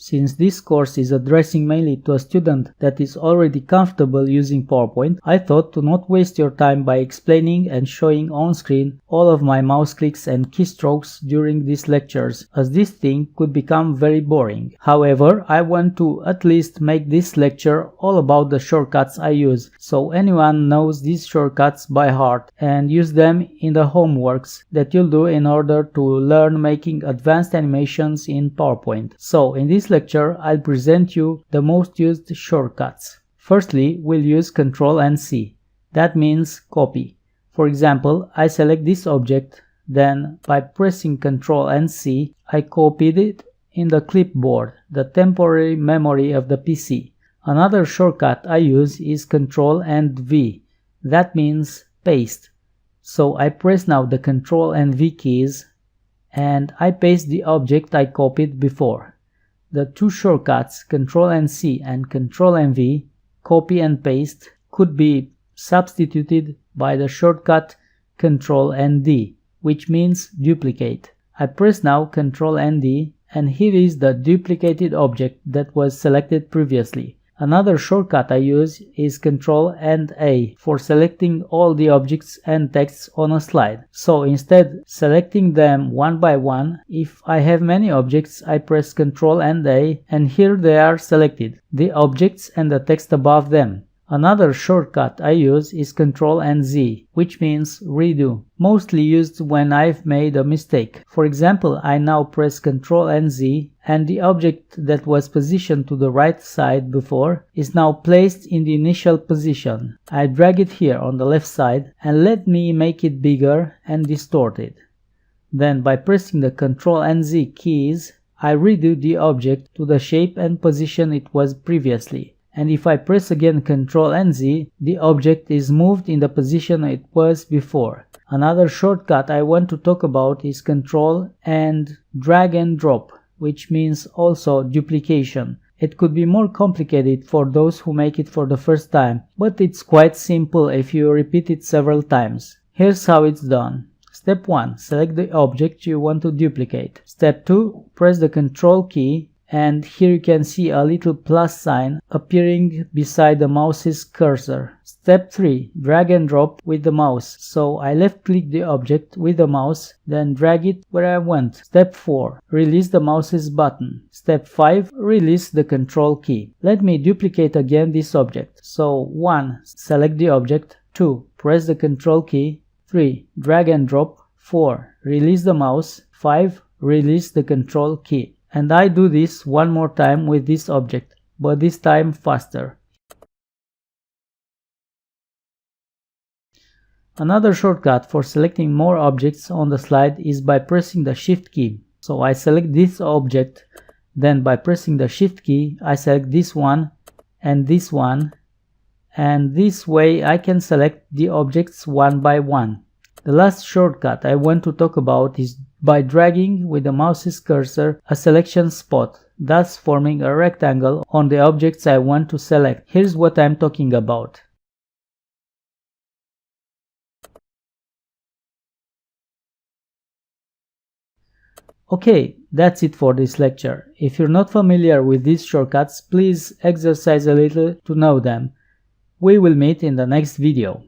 Since this course is addressing mainly to a student that is already comfortable using PowerPoint, I thought to not waste your time by explaining and showing on screen all of my mouse clicks and keystrokes during these lectures, as this thing could become very boring. However, I want to at least make this lecture all about the shortcuts I use, so anyone knows these shortcuts by heart and use them in the homeworks that you'll do in order to learn making advanced animations in PowerPoint. So in this lecture, I'll present you the most used shortcuts. Firstly, we'll use Ctrl and C. That means copy. For example, I select this object, then by pressing Ctrl and C, I copied it in the clipboard, the temporary memory of the PC. Another shortcut I use is Ctrl and V. That means paste. So I press now the Ctrl and V keys and I paste the object I copied before. The two shortcuts, Ctrl and C and Ctrl and V, copy and paste, could be substituted by the shortcut Ctrl and D, which means duplicate. I press now Ctrl and D, and here is the duplicated object that was selected previously. Another shortcut I use is Ctrl and A for selecting all the objects and texts on a slide. So instead selecting them one by one, if I have many objects, I press Ctrl and A, and here they are selected, the objects and the text above them. Another shortcut I use is Ctrl and Z, which means redo, mostly used when I've made a mistake. For example, I now press Ctrl and Z, and the object that was positioned to the right side before is now placed in the initial position. I drag it here on the left side and let me make it bigger and distort it. Then by pressing the Ctrl and Z keys, I redo the object to the shape and position it was previously. And if I press again Ctrl and Z, the object is moved in the position it was before. Another shortcut I want to talk about is Ctrl and drag and drop, which means also duplication. It could be more complicated for those who make it for the first time, but it's quite simple if you repeat it several times. Here's how it's done. Step 1. Select the object you want to duplicate. Step 2. Press the Ctrl key, and here you can see a little plus sign appearing beside the mouse's cursor. Step 3. Drag and drop with the mouse. So I left click the object with the mouse, then drag it where I want. Step 4. Release the mouse's button. Step 5. Release the Ctrl key. Let me duplicate again this object. So 1. Select the object. 2. Press the Ctrl key. 3. Drag and drop. 4. Release the mouse. 5. Release the Ctrl key. And I do this one more time with this object, but this time faster. Another shortcut for selecting more objects on the slide is by pressing the Shift key. So I select this object, then by pressing the Shift key, I select this one, and this and this way I can select the objects one by one. The last shortcut I want to talk about is by dragging with the mouse's cursor a selection spot, thus forming a rectangle on the objects I want to select. Here's what I'm talking about. Okay, that's it for this lecture. If you're not familiar with these shortcuts, please exercise a little to know them. We will meet in the next video.